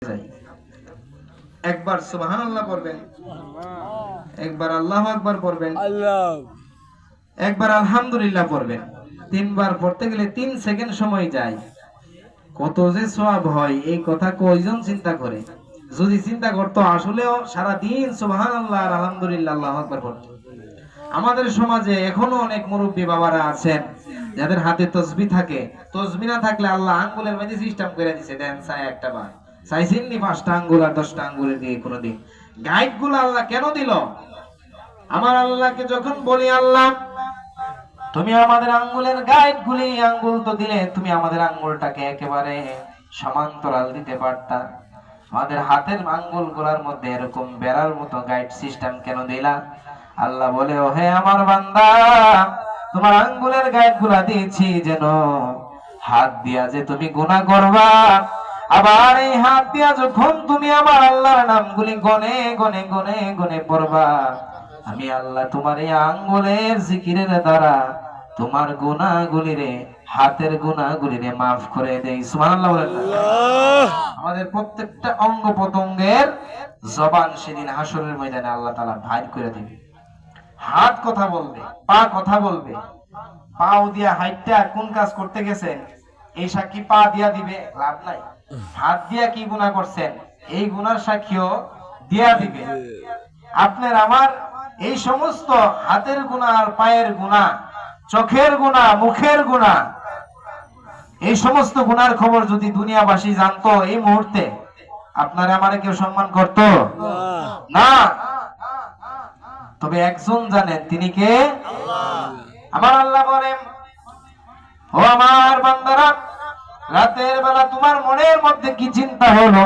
চাই। একবার সুবহানাল্লাহ পড়বেন, একবার আল্লাহু আকবার পড়বেন, একবার আলহামদুলিল্লাহ পড়বেন। তিনবার পড়তে গেলে 3 সেকেন্ড সময় যায়। কত যে সওয়াব হয় এই কথা কয়জন চিন্তা করে? যদি চিন্তা করতো আসলেও সারা দিন সুবহানাল্লাহ আর আলহামদুলিল্লাহ আল্লাহু আকবার পড়তো। আমাদের সমাজে এখনো অনেক মুরব্বী বাবারা আছেন যাদের হাতে তসবিহ থাকে, তসবিহ না থাকলে আল্লাহ আঙ্গুলের মধ্যে সিস্টেম করে দিয়েছে, দেন চাই একটা বার চাইছেন নি 5টা আঙ্গুল আর 10টা আঙ্গুলের দিয়ে কোনদিন গাইড গুলো আল্লাহ কেন দিল? আমার আল্লাহকে যখন বলি আল্লাহ তুমি আমাদের আঙ্গুলের গাইড গুলি আঙ্গুল তো দিলে, তুমি আমাদের আঙ্গুলটাকে একেবারে সমান্তরাল দিতে পারতা। আমাদের হাতের আঙ্গুল গুলার মধ্যে এরকম বেড়ার মতো গাইড সিস্টেম কেন দিলা? আল্লাহ বলে ও হে আমার বান্দা, তোমার আঙ্গুলের গাইড গুলা দিয়েছি যেন হাত দিয়া যে তুমি গুনাহ করবা, আবার এই হাত দিয়া যখন তুমি আমার আল্লাহর নামগুলি গনে গনে গনে গনে পড়বা, আমি আল্লাহ তোমার এই আঙ্গুলের জিকিরের দ্বারা তোমার গুনাহগুলিরে, হাতের গুনাহগুলিরে মাফ করে দেই। সুবহানাল্লাহ বলেন না? আমাদের প্রত্যেকটা অঙ্গ প্রত্যঙ্গের জবান সেদিন হাসরের ময়দানে আল্লাহ তাআলা ভার করে দিবে। হাত কথা বলবে, পা কথা বলবে। পাও দিয়া হাইটটা কোন কাজ করতে গেছেন এই সাক্ষী পা দিয়া দিবে, লাভ নাই। হাত দিয়া কি গুনাহ করছেন এই গুনার সাক্ষীও দিয়া দিবে। আপনার আমার এই সমস্ত হাতের গুনাহ আর পায়ের গুনাহ, চোখের গুনাহ, মুখের গুনাহ, এই সমস্ত গুনার খবর যদি দুনিয়াবাসী জানতো এই মুহূর্তে, আপনারা আমারে কেউ সম্মান করতো না। তবে একজন জানেন, তিনি কে? আমার আল্লাহ বলেন ও আমার বান্দারা, রাতের বেলা তোমার মনের মধ্যে কি চিন্তা হলো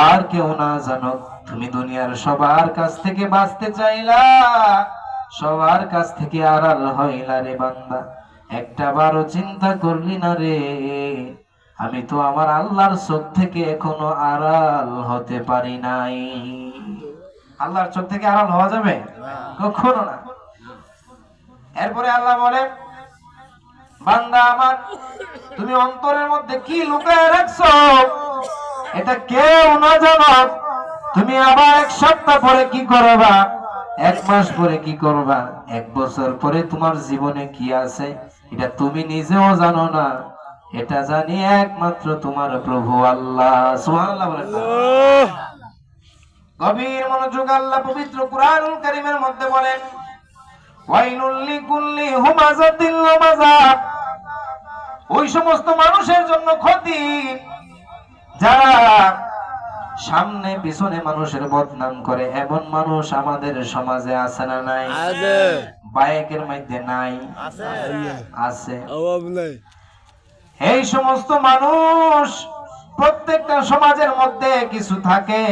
আর কেউ না জানো। তুমি দুনিয়ার সবার কাছ থেকে বাঁচতে চাইলা, সবার কাছ থেকে আড়াল হইলা রে বান্দা, একটা বারও চিন্তা করলি না রে আমি তো আমার আল্লাহর চোখ থেকে এখনো আড়াল হতে পারি নাই। আল্লাহর চোখ থেকে আড়াল হওয়া যাবে? কখনো না। এরপরে আল্লাহ বলে বান্দা আমার, তুমি অন্তরের মধ্যে কি লুকায় রাখছো এটা কেউ না জানো। তুমি আবার 1 সপ্তাহ পরে কি করবা, 1 মাস পরে কি করবা, 1 বছর পরে তোমার জীবনে কি আছে এটা তুমি নিজেও জানো না। এটা জানি একমাত্র তোমার প্রভু আল্লাহ। সুবহানাল্লাহ বলেন না? গভীর মনোযোগ আল্লাহ পবিত্র কুরআনুল কারীমের মধ্যে বলেন ওয়াইলুল লিকুল্লি হুমাযাতিল লুমাযা, ওই সমস্ত মানুষের জন্য ক্ষতি যারা সামনে পিছনে মানুষের বদনাম করে। এমন মানুষ আমাদের সমাজে আছে না নাই? বাইকের মধ্যে নাই? আছে। এই সমস্ত মানুষ প্রত্যেকটা সমাজের মধ্যে কিছু থাকে।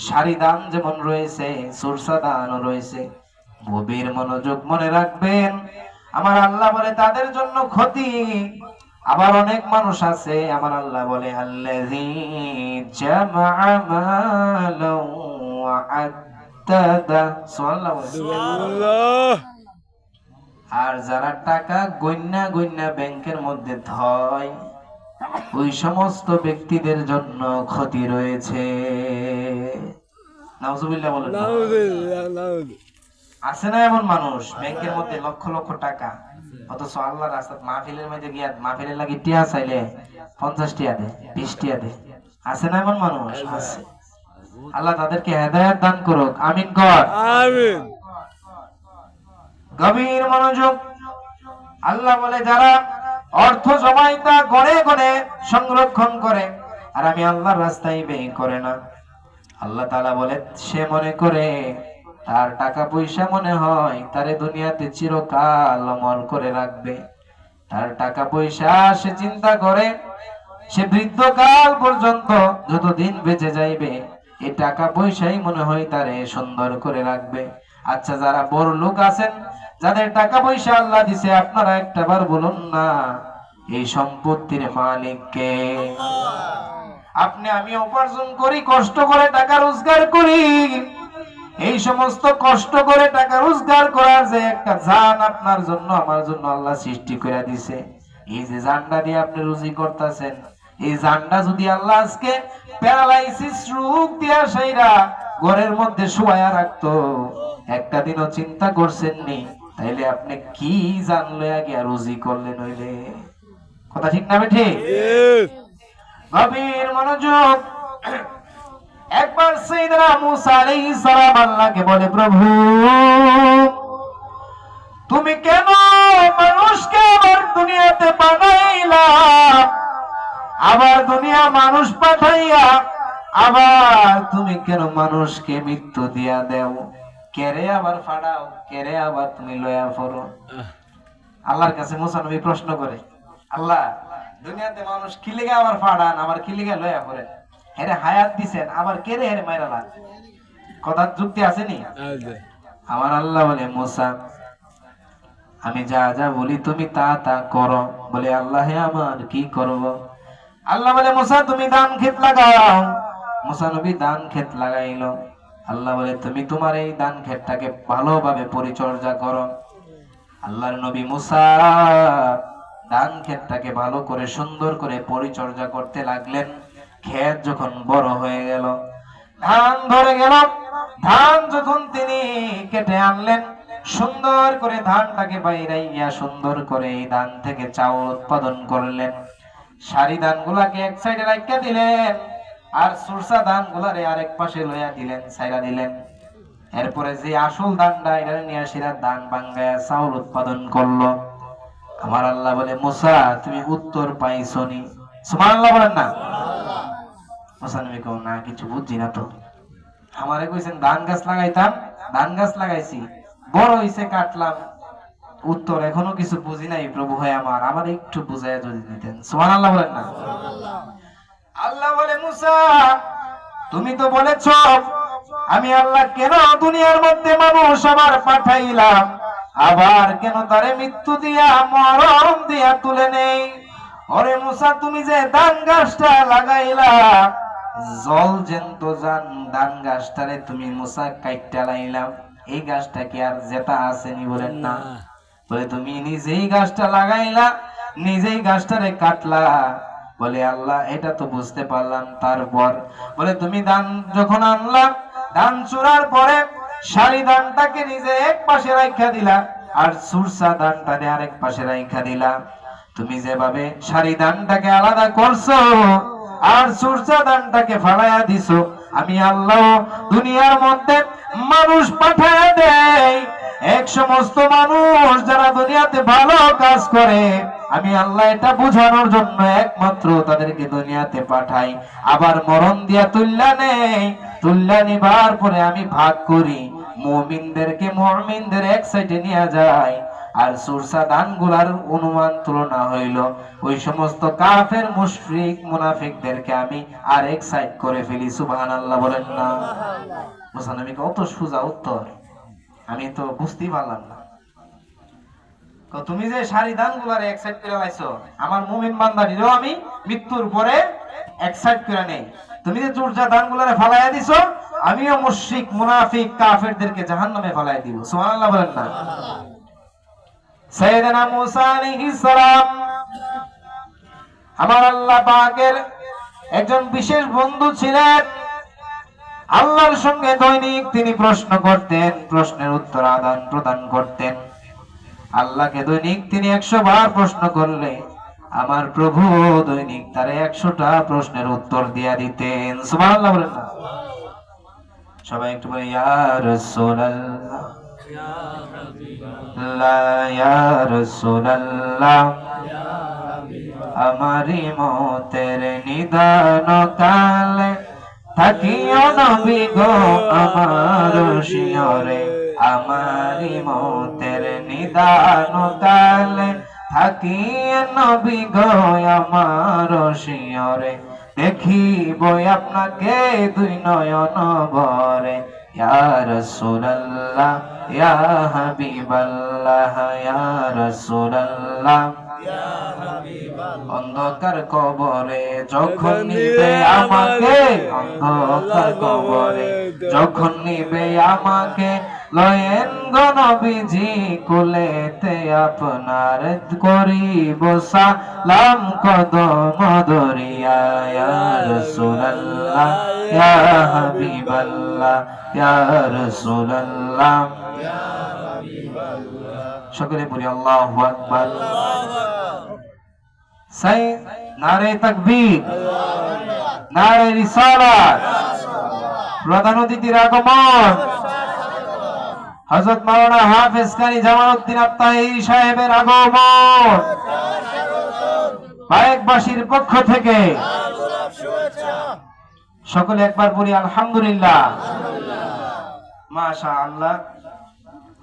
সারি দান যেমন রয়েছে, সুরসা দানও রয়েছে। গভীর মনোযোগ মনে রাখবেন, আমার আল্লাহ বলে তাদের জন্য ক্ষতি। আবার অনেক মানুষ আছে আমার আল্লাহ বলে আল্লাযী জামাআ মালান ওয়া আদ্দাদা। সুবহানাল্লাহ। আর যারা টাকা গন্যা গন্যা ব্যাংকের মধ্যে থয়, ওই সমস্ত ব্যক্তিদের জন্য ক্ষতি রয়েছে। নাউজুবিল্লাহ বলেন। আছে না এমন মানুষ ব্যাংকের মধ্যে লক্ষ লক্ষ টাকা, অথচ আল্লাহর রাস্তায় মাহফিলের মধ্যে গিয়া মাহফিলের লাগি টিয়া চাইলে 50 টিয়া দে, 20 টিয়া দে। আছে না এমন মানুষ? আছে। আল্লাহ তাদেরকে হেদায়েত দান করুক, আমিন কর। আমিন। গভীর মনোযোগ। আল্লাহ বলে যারা অর্থ জমাইতা গনে গনে সংরক্ষণ করে আর আমি আল্লাহর রাস্তায় ব্যয় করে না, আল্লাহ তাআলা বলে সে মনে করে তার টাকা পয়সা মনে হয় তারে দুনিয়াতে চিরকাল অমর করে রাখবে। তার টাকা পয়সা সে চিন্তা করে সে বৃদ্ধকাল পর্যন্ত যতদিন বেঁচে যাইবে এই টাকা পয়সাই মনে হয় তারে সুন্দর করে রাখবে। আচ্ছা, যারা বড় লোক আছেন, যাদের টাকা পয়সা আল্লাহ দিছে, আপনারা একটাবার বলুন না এই সম্পত্তির মালিক কে? আপনি আমি উপার্জন করি, কষ্ট করে টাকা রোজগার করি। এই সমস্ত কষ্ট করে টাকা রোজগার করার যে একটা জান আপনার জন্য আমার জন্য আল্লাহ সৃষ্টি করে দিছে, এই যে জানটা দিয়ে আপনি রুজি করতেছেন, এই জানটা যদি আল্লাহ আজকে প্যারালাইসিস রোগ দিয়া সাইরা ঘরের মধ্যে শুয়ায়া রাখতো, একটা দিনও চিন্তা করছেন নি তাইলে আপনি কি জানলে আগে রুজি করলেন হইলে? কথা ঠিক না বেঠে? গভীর মনোযোগ। একবার সাইয়েদনা মুসা আলাইহিস সালাম আল্লাহকে বলে, প্রভু তুমি কেন মানুষকে আবার দুনিয়াতে পাঠাইলা? আবার দুনিয়া মানুষ পাঠাইয়া আবার তুমি কেন মানুষকে মৃত্যু দিয়া দেও? কেরে আবার ফাড়াও, কেরে আবার তুমি লয়া ফরো? আল্লাহর কাছে মুসা নবী প্রশ্ন করে, আল্লাহ দুনিয়াতে মানুষ কি লিগে আবার ফাড়ান, আবার কি লিগে লয়া ফরে? হেরে হায়াত দিছেন, আবার কেরে হেরে মাইরালান? কথা যুক্তি আছে নি? আমার আল্লাহ বলে, মুসা আমি যা যা বলি তুমি তা তা করো। বলে, আল্লাহ আমার কি করব? আল্লাহ বলে, মুসা তুমি ধান ক্ষেত লাগাও। মুসা নবী ধান ক্ষেত লাগাইলো। আল্লাহ বলে, তুমি তোমার এই ধান ক্ষেতটাকে ভালোভাবে পরিচর্যা করো। আল্লাহর নবী মুসা ধান ক্ষেতটাকে ভালো করে সুন্দর করে পরিচর্যা করতে লাগলেন। ক্ষেত যখন বড় হয়ে গেল, ধান ধরে গেল, ধান যখন তিনি কেটে আনলেন, সুন্দর করে ধানটাকে বাইরাইয়া সুন্দর করে এই ধান থেকে চাউল উৎপাদন করলেন। সারি ধানগুলাকে এক সাইডে রাখিয়া দিলেন, আর সুরসা ধানগুলারে আরেক পাশে লইয়া দিলেন, ছাইরা দিলেন। এরপরে যে আসল ধানটা এটা নিয়ে আসিরা ধান ভাঙ্গায়া চাউল উৎপাদন করলো। আমার আল্লাহ বলে, মুসা তুমি উত্তর পাইছনি? সুবহানাল্লাহ বলেন না? মুসা নবী কও, না কিছু বুঝছি না তো। আমারে কইছেন ধান গাছ লাগাইতাম, ধান গাছ লাগাইছি, বড় হইছে, কাটলাম। উত্তর এখনো কিছু বুঝি নাই প্রভু হয় আমার, আমার একটু বুঝাইয়া যদি দিতেন। সুবহানাল্লাহ বলেন না? আল্লাহ বলে, মুসা তুমি তো বলেছ আমি আল্লাহ কেন দুনিয়ার মধ্যে মানুষ আমার পাঠাইলাম, আবার কেন তারে মৃত্যু দিয়া মরণ দিয়া তুলে নেই? ওরে মুসা তুমি যে ধান গাছটা লাগাইলা, জল জেন্ত ধান গাছটারে তুমি মুসা কাইট্টা লাইলাম, এই গাছটা কি আর জেতা আসেনি? বলেন না। বলে, তুমি নিজেই গাছটা লাগাইলা, নিজেই গাছটারে কাটলা। বলে, আল্লাহ এটা তো বুঝতে পারলাম। তারপর বলে, তুমি ধান যখন আনলা, ধান চুরার পরে সারি ধানটাকে নিজে এক পাশে রাখা দিলা, আর সুরসা ধানটাকে আরেক পাশে রাখা দিলা। তুমি যেভাবে সারি ধানটাকে আলাদা করছো আর সুরসা ধানটাকে ফালাইয়া দিছো, আমি আল্লাহ দুনিয়ার মধ্যে মানুষ পাঠায়া দেয়, এক সমস্ত মানুষ যারা দুনিয়াতে ভালো কাজ করে, আমি আল্লাহ এটা বোঝানোর জন্য একমাত্র তাদেরকে দুনিয়াতে পাঠাই। আবার মরণ দিয়া তুল্লা নেই, তুল্লা নিবার পরে আমি ভাগ করি, মুমিনদেরকে মুমিনদের এক সাইডে নিয়ে যায়, আর সুরসা দানগুলার অনুমান তুলনা হইল ওই সমস্ত কাফের মুশরিক মুনাফিকদেরকে আমি আর এক সাইড করে ফেলি। সুবহানাল্লাহ বলেন না? মুসা নবী কত সোজা উত্তর, আমি তো বুঝতেই পারলাম না। তুমি যে সারি দানগুলার এক সাইড করে লাইছো, আমার মুমিন বান্দাটিরও আমি মৃত্যুর পরে এক সাইড করে নেই। তুমি যে সুরসা দানগুলারে ফালাইয়া দিছো, আমিও মুশরিক মুনাফিক কাফেরদেরকে জাহান্নামে ফালাইয়া দিব। সুবহানাল্লাহ বলেন না? সাইয়েদনা মুসা আলাইহিস সালাম আমার আল্লাহ পাকের একজন বিশেষ বন্ধু ছিলেন। আল্লাহর সঙ্গে দৈনিক তিনি প্রশ্ন করতেন, প্রশ্নের উত্তর আদান প্রদান করতেন। আল্লাহকে দৈনিক তিনি 100 বার প্রশ্ন করলে আমার প্রভু দৈনিক তার 100টা প্রশ্নের উত্তর দিয়া দিতেন। সুবহানাল্লাহ বলেন না? সবাই একটু বলে, ইয়া রাসূলুল্লাহ, ইয়া রাসূলুল্লাহ, আমারি মতের নিদান কালে থাকিও নবী গো আমার শিয়রে, আমারি মতের নিদান কালে থাকিও নবী গো আমার শিয়রে, দেখিব আপনাকে দুই নয়ন ভরে, ইয়া রাসূলুল্লাহ, ইয়া হাবিবাল্লাহ, ইয়া রাসূলুল্লাহ, অন্ধকার কবরে যখন নিবে আমাকে, অন্ধকার কবরে যখন নিবে আমাকে, লয়েন গো নবীজি কোলেতে আপনার, করিব সালাম কদম ধরিয়া, ইয়া রাসূলুল্লাহ ইয়া হাবিবাল্লাহ ইয়া রাসূলুল্লাহ। সকলে বলি আল্লাহু আকবার। সাই নারে তাকবীর, নারে রিসালাত। প্রধান অতিথির আগমন হযরত মাওলানা হাফেজ কারি জামালউদ্দিন আত্তাহি সাহেবের আগমন। পায়েকবাসীর পক্ষ থেকে সকলে একবার বলি আলহামদুলিল্লাহ। মাশাআল্লাহ,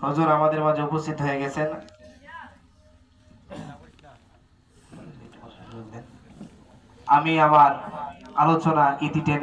হুজুর আমাদের মাঝে উপস্থিত হয়ে গেছেন। আমি আমার আলোচনা ইতি টেনে